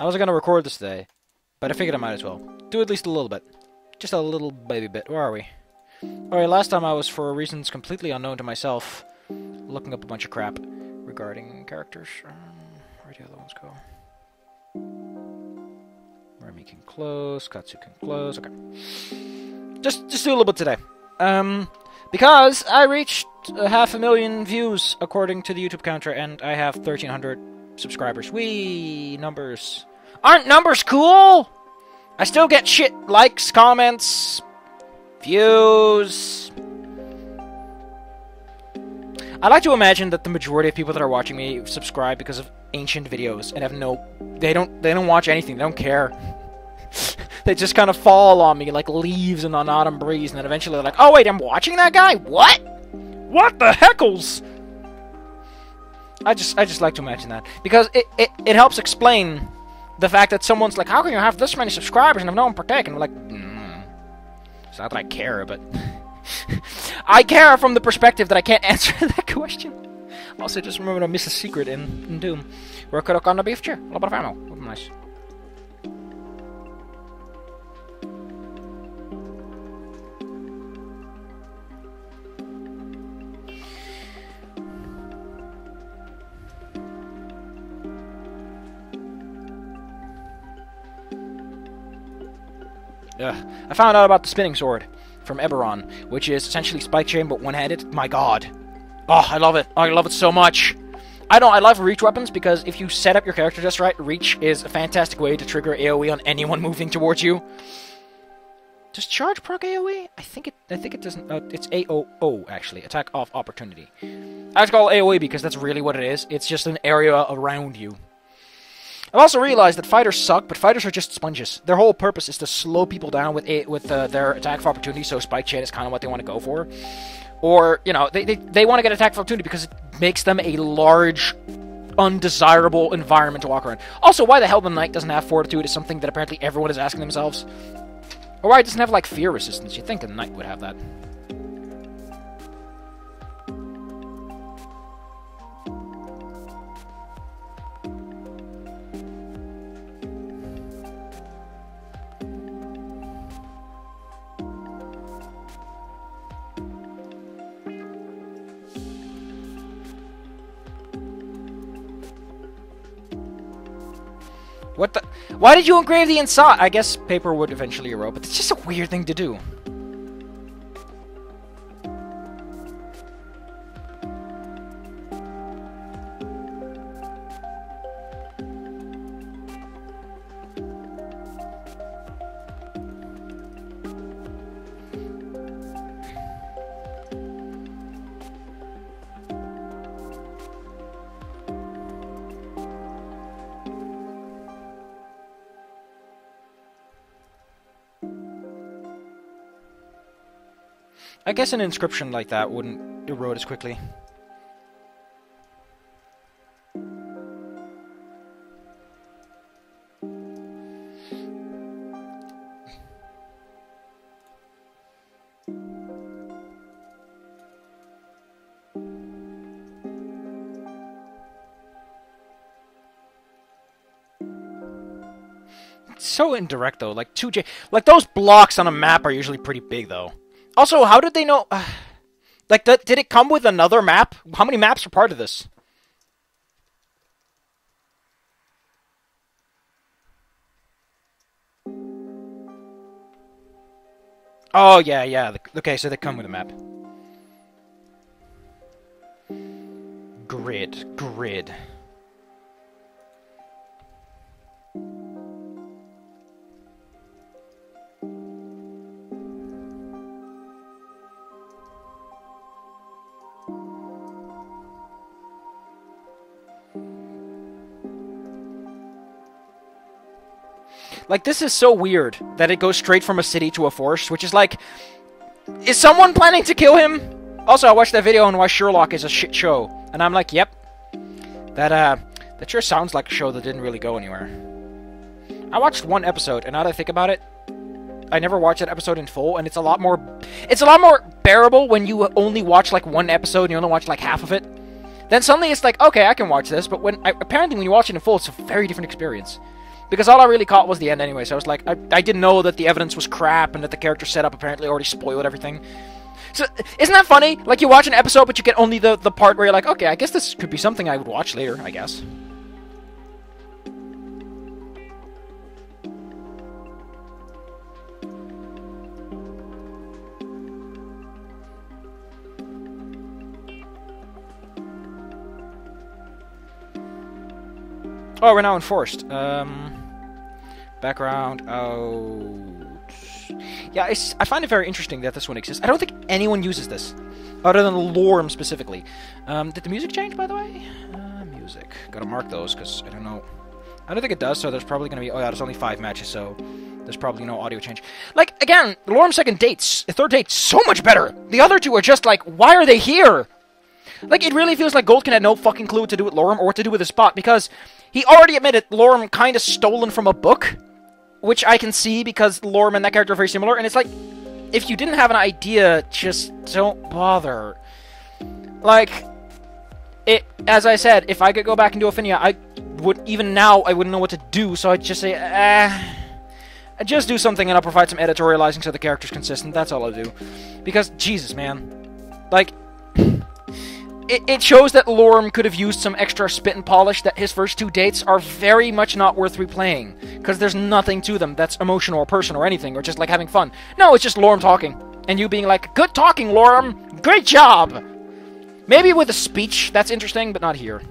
I wasn't gonna record this today, but I figured I might as well. Do at least a little bit. Just a little baby bit. Where are we? Alright, last time I was, for reasons completely unknown to myself, looking up a bunch of crap regarding characters. Where do the other ones go? Remy can close, Katsu can close, okay. Just do a little bit today. Because I reached 500,000 views according to the YouTube counter, and I have 1,300 subscribers. Whee! Numbers. Aren't numbers cool? I still get shit, likes, comments, views. I like to imagine that the majority of people that are watching me subscribe because of ancient videos and have they don't watch anything, they don't care. They just kind of fall on me like leaves in an autumn breeze, and then eventually they're like, oh wait, I'm watching that guy? What? What the heckles? I just like to imagine that. Because it helps explain the fact that someone's like, how can you have this many subscribers and have no one partake? And I'm like, it's not that I care, but I care from the perspective that I can't answer that question. Also, just remember to miss a secret in Doom. We're cook on the beef chair. A little bit of ammo. Would be nice. I found out about the spinning sword from Eberron, which is essentially Spike Chain but one-handed. My god. Oh, I love it. Oh, I love it so much. I love reach weapons because if you set up your character just right, reach is a fantastic way to trigger AoE on anyone moving towards you. Does charge proc AoE? I think it doesn't. It's AOO actually, attack of opportunity. I just call it AoE because that's really what it is. It's just an area around you. I've also realized that fighters suck, but fighters are just sponges. Their whole purpose is to slow people down with their attack of opportunity, so Spike Chain is kind of what they want to go for. Or, you know, they want to get attack of opportunity because it makes them a large, undesirable environment to walk around. Also, why the hell the Knight doesn't have Fortitude is something that apparently everyone is asking themselves. Or why it doesn't have, like, Fear Resistance. You'd think a Knight would have that. What the? Why did you engrave the inside? I guess paper would eventually erode, but it's just a weird thing to do. I guess an inscription like that wouldn't erode as quickly. It's so indirect though, like 2J, like those blocks on a map are usually pretty big though. Also, how did they know... like, did it come with another map? How many maps are part of this? Oh, yeah. Okay, so they come with a map. Grid. Like, this is so weird that it goes straight from a city to a forest, which is like... Is someone planning to kill him? Also, I watched that video on why Sherlock is a shit show. And I'm like, yep. That sure sounds like a show that didn't really go anywhere. I watched one episode, and now that I think about it, I never watched that episode in full, and it's a lot more bearable when you only watch, like, one episode and you only watch, like, half of it. Then suddenly it's like, okay, I can watch this, but apparently when you watch it in full, it's a very different experience. Because all I really caught was the end anyway, so I was like, I didn't know that the evidence was crap and that the character setup apparently already spoiled everything. So, isn't that funny? Like, you watch an episode, but you get only the part where you're like, okay, I guess this could be something I would watch later, I guess. Oh, we're now enforced. Background out. Yeah, I find it very interesting that this one exists. I don't think anyone uses this, other than Lorem specifically. Did the music change, by the way? Music. Gotta mark those, because I don't know. I don't think it does, so there's probably gonna be... Oh yeah, there's only 5 matches, so there's probably no audio change. Like, again, the Lorem third date, so much better! The other two are just like, why are they here? Like, it really feels like Goldkin had no fucking clue what to do with Lorem or what to do with his spot, because he already admitted Lorem kind of stolen from a book, which I can see because Lorem and that character are very similar, and it's like, if you didn't have an idea, just don't bother. Like, as I said, if I could go back and do Affinia, I would, even now, I wouldn't know what to do, so I'd just say, just do something and I'll provide some editorializing so the character's consistent, that's all I'll do. Because, Jesus, man. Like, it shows that Lorem could have used some extra spit and polish, that his first 2 dates are very much not worth replaying. Because there's nothing to them that's emotional or personal or anything, or just like having fun. No, it's just Lorem talking. And you being like, good talking, Lorem! Great job! Maybe with a speech, that's interesting, but not here.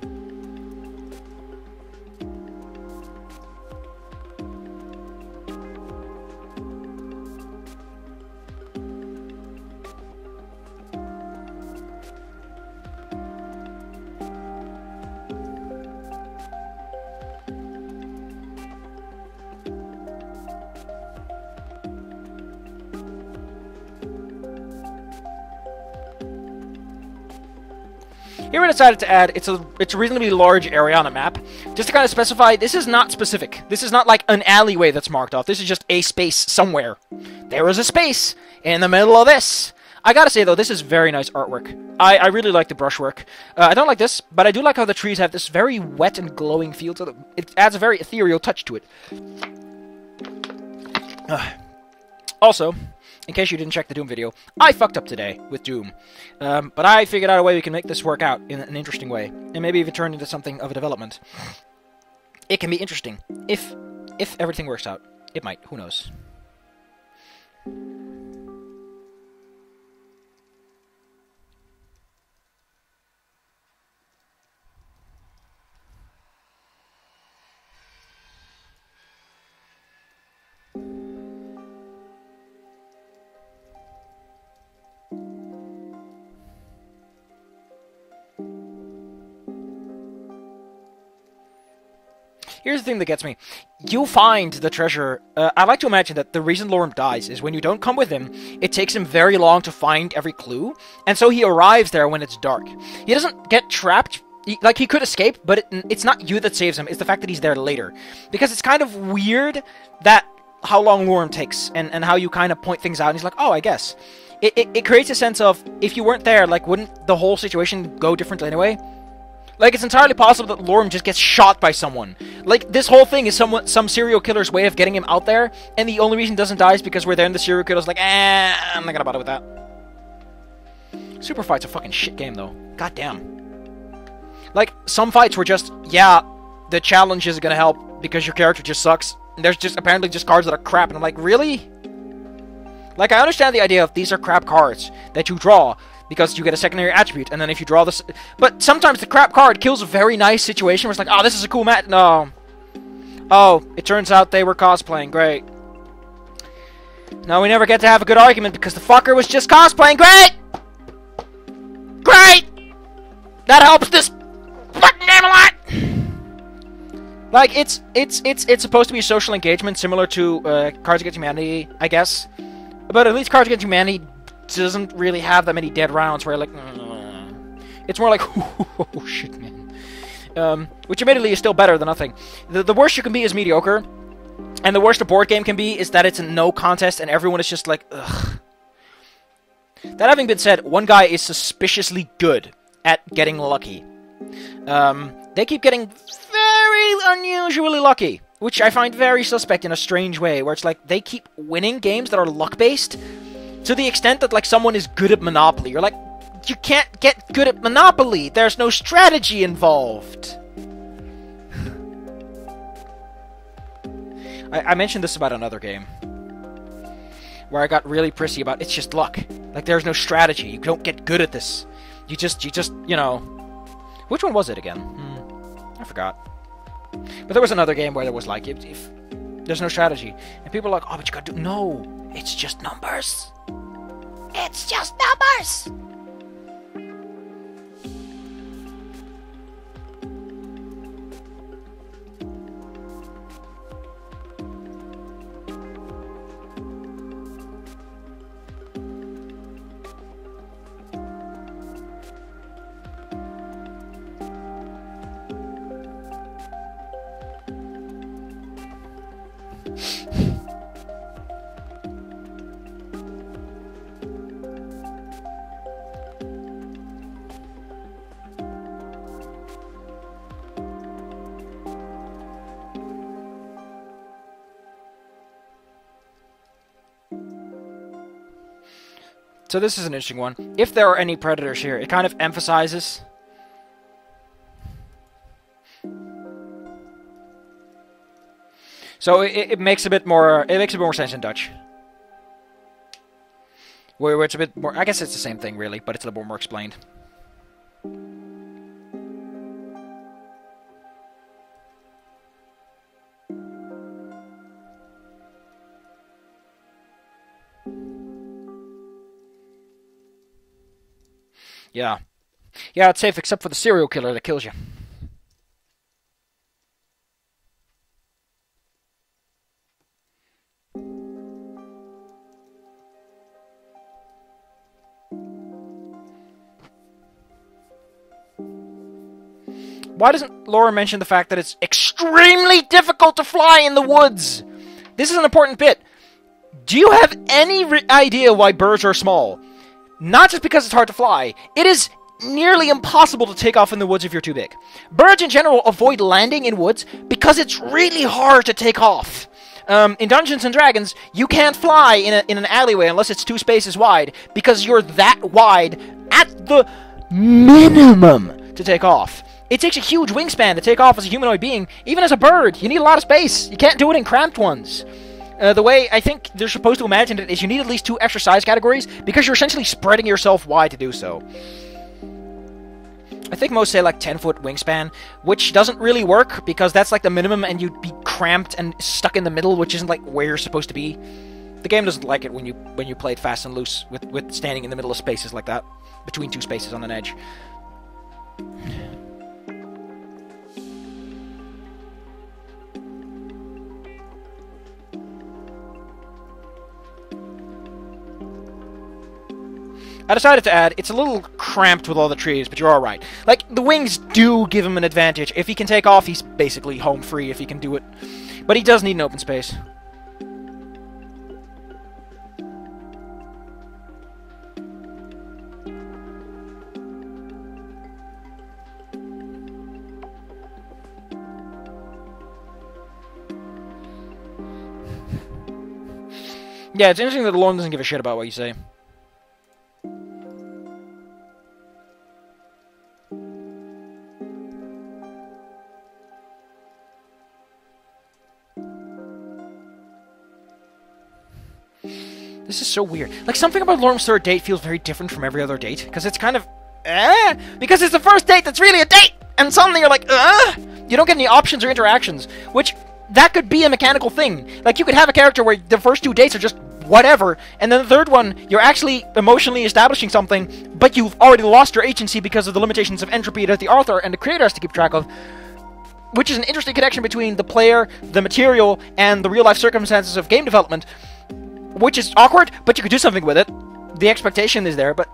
Here we decided to add, it's a reasonably large area on a map, just to kind of specify, this is not specific. This is not like an alleyway that's marked off. This is just a space somewhere. There is a space in the middle of this. I gotta say, though, this is very nice artwork. I really like the brushwork. I don't like this, but I do like how the trees have this very wet and glowing feel to them. It adds a very ethereal touch to it. Also, in case you didn't check the Doom video, I fucked up today with Doom. But I figured out a way we can make this work out in an interesting way, and maybe even turn into something of a development. It can be interesting. If everything works out. It might. Who knows? Here's the thing that gets me. You find the treasure. I like to imagine that the reason Lorem dies is when you don't come with him, it takes him very long to find every clue, and so he arrives there when it's dark. He doesn't get trapped. He could escape, but it's not you that saves him. It's the fact that he's there later. Because it's kind of weird that how long Lorem takes, and how you kind of point things out, and he's like, oh, I guess. It creates a sense of, if you weren't there, like, wouldn't the whole situation go differently anyway? Like, it's entirely possible that Lorem just gets shot by someone. Like, this whole thing is some serial killer's way of getting him out there, and the only reason he doesn't die is because we're there and the serial killer's like, I'm not gonna bother with that. Super Fight's a fucking shit game, though. God damn. Like, some fights were just, yeah, the challenge isn't gonna help because your character just sucks. And there's just, apparently, just cards that are crap, and I'm like, really? Like, I understand the idea of these are crap cards that you draw, because you get a secondary attribute, and then if you draw this... But sometimes the crap card kills a very nice situation where it's like, oh, this is a cool mat. No. Oh, it turns out they were cosplaying. Great. No, we never get to have a good argument because the fucker was just cosplaying. Great! Great! That helps this fucking game a lot! Like, it's supposed to be a social engagement similar to Cards Against Humanity, I guess. But at least Cards Against Humanity doesn't really have that many dead rounds where, like, it's more like, oh, shit, man. Which admittedly is still better than nothing. The worst you can be is mediocre, and the worst a board game can be is that it's a no contest and everyone is just like, ugh. That having been said, one guy is suspiciously good at getting lucky. They keep getting very unusually lucky. which I find very suspect in a strange way, where it's like they keep winning games that are luck-based to the extent that like someone is good at Monopoly. You're like, you can't get good at Monopoly. There's no strategy involved. I mentioned this about another game where I got really prissy about it's just luck. Like there's no strategy. You don't get good at this. You just, you know. Which one was it again? I forgot. But there was another game where there was like, if there's no strategy. And people are like, oh, but you gotta do... No, it's just numbers. It's just numbers. So this is an interesting one. If there are any predators here, it kind of emphasizes... So it makes a bit more... It makes a bit more sense in Dutch. Where it's a bit more... I guess it's the same thing, really, but it's a little more explained. Yeah. Yeah, it's safe except for the serial killer that kills you. Why doesn't Laura mention the fact that it's extremely difficult to fly in the woods? This is an important bit. Do you have any idea why birds are small? Not just because it's hard to fly. It is nearly impossible to take off in the woods if you're too big. Birds in general avoid landing in woods because it's really hard to take off. In Dungeons and Dragons, you can't fly in an alleyway unless it's 2 spaces wide because you're that wide at the minimum to take off. It takes a huge wingspan to take off as a humanoid being. Even as a bird, you need a lot of space. You can't do it in cramped ones. The way I think they're supposed to imagine it is you need at least 2 extra size categories because you're essentially spreading yourself wide to do so. I think most say like 10-foot wingspan, which doesn't really work because that's like the minimum and you'd be cramped and stuck in the middle, which isn't like where you're supposed to be. The game doesn't like it when you play it fast and loose with standing in the middle of spaces like that, between 2 spaces on an edge. I decided to add, it's a little cramped with all the trees, but you're alright. Like, the wings do give him an advantage. If he can take off, he's basically home free if he can do it. But he does need an open space. Yeah, it's interesting that Lorem doesn't give a shit about what you say. This is so weird. Like, something about Lorem's third date feels very different from every other date. Because it's kind of... because it's the first date that's really a date! And suddenly you're like, you don't get any options or interactions. Which, that could be a mechanical thing. Like, you could have a character where the first 2 dates are just whatever, and then the third one, you're actually emotionally establishing something, but you've already lost your agency because of the limitations of entropy that the author and the creator has to keep track of. Which is an interesting connection between the player, the material, and the real-life circumstances of game development. Which is awkward, but you could do something with it. The expectation is there, but...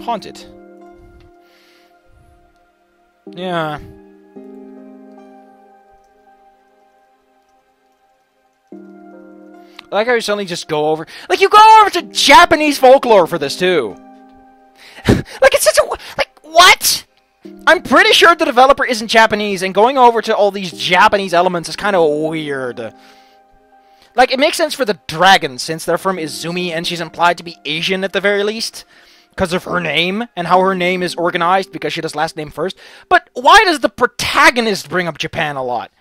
haunted. Yeah. I like how you suddenly just go over... Like, you go over to Japanese folklore for this, too. Like, it's such a... Like, what? I'm pretty sure the developer isn't Japanese, and going over to all these Japanese elements is kind of weird. Like, it makes sense for the dragon, since they're from Izumi, and she's implied to be Asian at the very least. Because of her name, and how her name is organized, because she does last name first. But why does the protagonist bring up Japan a lot?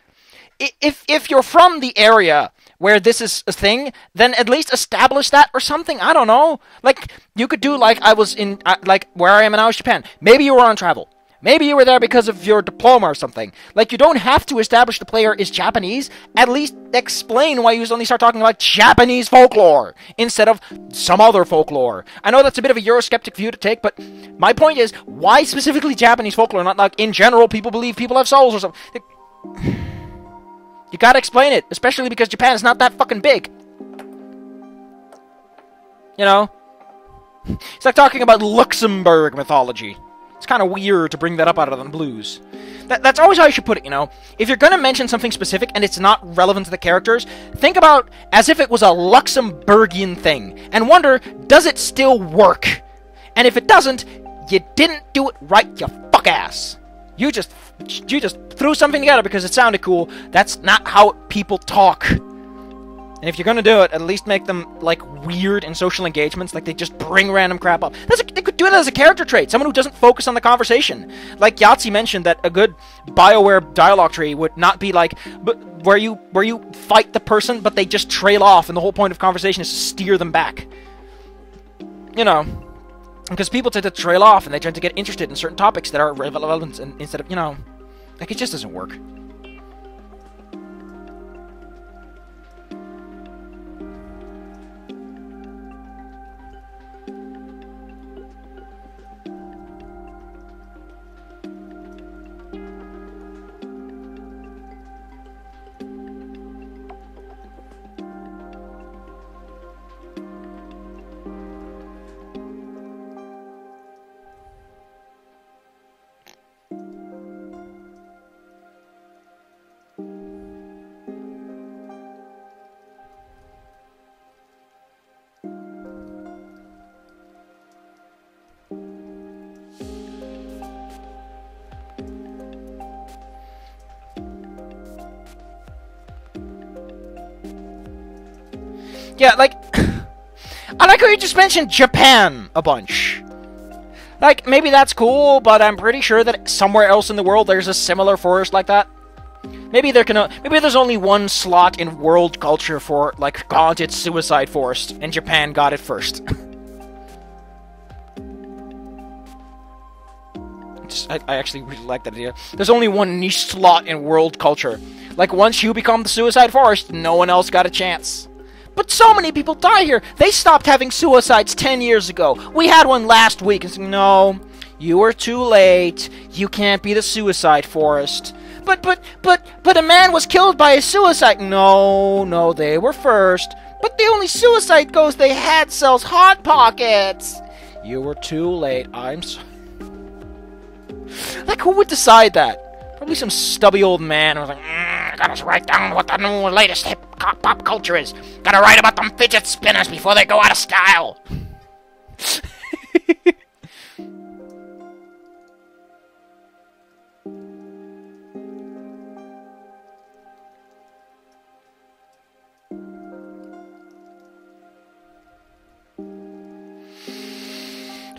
If you're from the area where this is a thing, then at least establish that or something. I don't know. Like, you could do like I was in, like, where I am now is Japan. Maybe you were on travel. Maybe you were there because of your diploma or something. Like, you don't have to establish the player is Japanese. At least explain why you suddenly start talking about Japanese folklore instead of some other folklore. I know that's a bit of a Eurosceptic view to take, but my point is, why specifically Japanese folklore? Not like, in general, people believe people have souls or something. You gotta explain it, especially because Japan is not that fucking big. You know? It's like talking about Luxembourg mythology. It's kind of weird to bring that up out of the blues. That's always how you should put it, you know? If you're gonna mention something specific and it's not relevant to the characters, think about as if it was a Luxembourgian thing, and wonder, does it still work? And if it doesn't, you didn't do it right, you fuck ass. You just threw something together because it sounded cool. That's not how people talk. And if you're gonna do it, at least make them, like, weird in social engagements, like they just bring random crap up. They could do it as a character trait, someone who doesn't focus on the conversation. Like Yahtzee mentioned that a good BioWare dialogue tree would not be like, where you fight the person, but they just trail off, and the whole point of conversation is to steer them back. You know, because people tend to trail off, and they tend to get interested in certain topics that are relevant, and instead of, you know, like, it just doesn't work. Yeah, like, I like how you just mentioned Japan a bunch. Like, maybe that's cool, but I'm pretty sure that somewhere else in the world there's a similar forest like that. Maybe maybe there's only one slot in world culture for, like, haunted suicide forest, and Japan got it first. I actually really like that idea. There's only one niche slot in world culture. Like, once you become the suicide forest, no one else got a chance. But so many people die here. They stopped having suicides 10 years ago. We had one last week. And said, no, you were too late. You can't be the suicide forest. But a man was killed by a suicide. No, they were first. But the only suicide ghost they had sells Hot Pockets. You were too late. I'm sorry. Like, who would decide that? Probably some stubby old man who was like, gotta write down what the new latest hip pop culture is. Gotta write about them fidget spinners before they go out of style.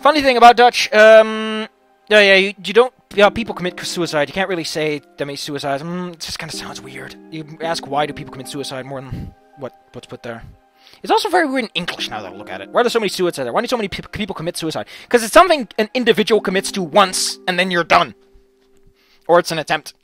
Funny thing about Dutch, you don't. Yeah, people commit suicide. You can't really say they commit suicide. It just kind of sounds weird. You ask why do people commit suicide more than what's put there. It's also very weird in English now that I look at it. Why are there so many suicides there? Why do so many people commit suicide? Because it's something an individual commits to once, and then you're done. Or it's an attempt.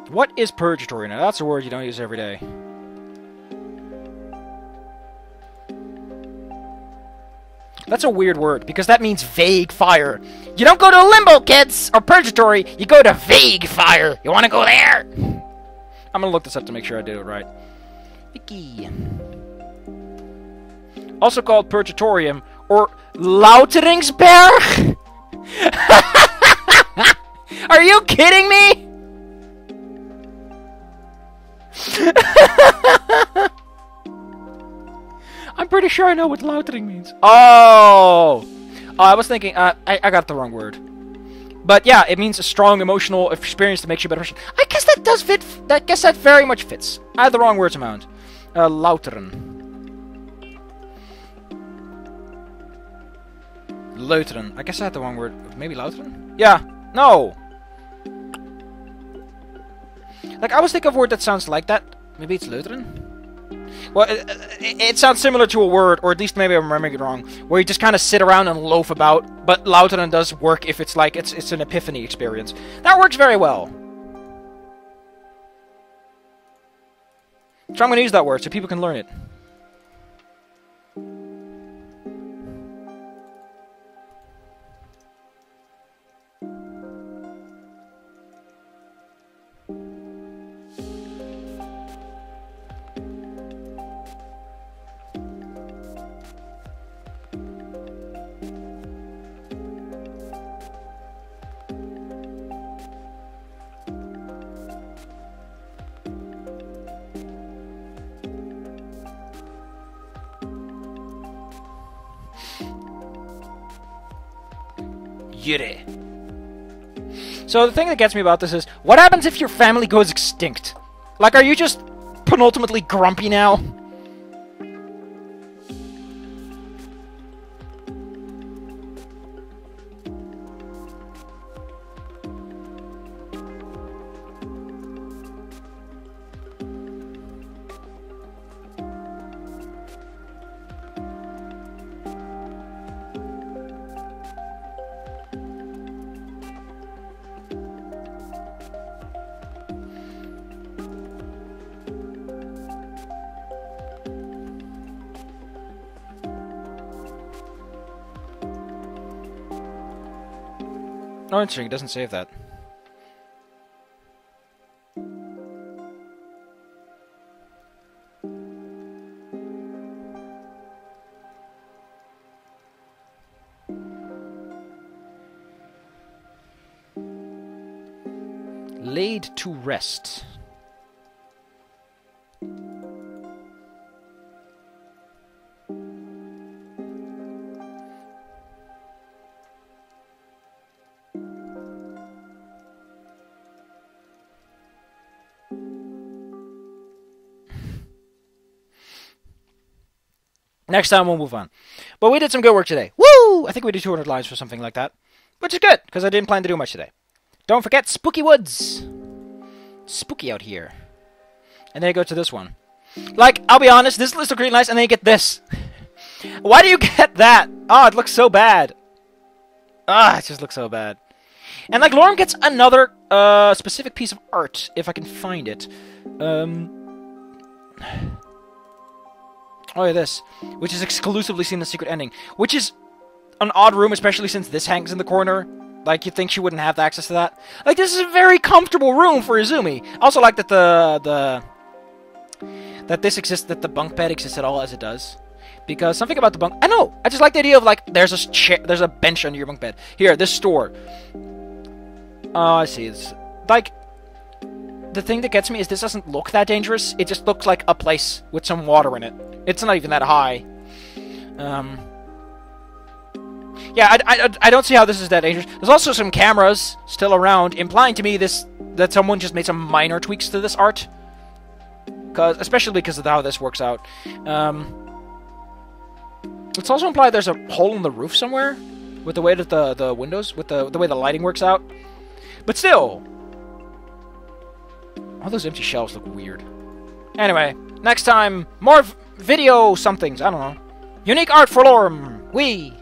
What is purgatory? Now, that's a word you don't use every day. That's a weird word, because that means vague fire. You don't go to limbo, kids, or purgatory. You go to vague fire. You want to go there? I'm going to look this up to make sure I did it right. Wiki. Also called purgatorium, or Louteringsberg? Are you kidding me? I'm pretty sure I know what Loutering means. Oh! I was thinking, I got the wrong word. But yeah, it means a strong emotional experience that makes you a better person. I guess that does fit. I guess that very much fits. I had the wrong words amount. Lauteren. Lauteren. I guess I had the wrong word. Maybe Lauteren? Yeah. No! Like, I was thinking of a word that sounds like that. Maybe it's Lutheran? Well, it sounds similar to a word, or at least maybe I'm remembering it wrong, where you just kind of sit around and loaf about, but Lauteren does work if it's like, it's an epiphany experience. That works very well. So I'm going to use that word so people can learn it. So the thing that gets me about this is, what happens if your family goes extinct? Like, are you just penultimately grumpy now? Oh, interesting. It doesn't save that. Laid to rest. Next time we'll move on. But we did some good work today. Woo! I think we did 200 lines for something like that. Which is good, because I didn't plan to do much today. Don't forget Spooky Woods. Spooky out here. And then you go to this one. Like, I'll be honest, this list looks really nice, and then you get this. Why do you get that? Oh, it looks so bad. Ah, it just looks so bad. And, like, Lorem gets another specific piece of art, if I can find it. Oh, yeah, this. Which is exclusively seen the secret ending. Which is an odd room, especially since this hangs in the corner. Like, you'd think she wouldn't have access to that. Like, this is a very comfortable room for Izumi. I also like that that this exists, that the bunk bed exists at all as it does. Because something about the bunk... I know! I just like the idea of, like, there's a chair, there's a bench under your bunk bed. Here, this store. Oh, I see. It's... Like... The thing that gets me is this doesn't look that dangerous. It just looks like a place with some water in it. It's not even that high. Yeah, I don't see how this is that dangerous. There's also some cameras still around, implying to me that someone just made some minor tweaks to this art. Especially because of how this works out. It's also implied there's a hole in the roof somewhere, with the way that the windows, with the way the lighting works out. But still, all those empty shelves look weird. Anyway, next time, more video somethings. I don't know. Unique art for Lorem. Wee.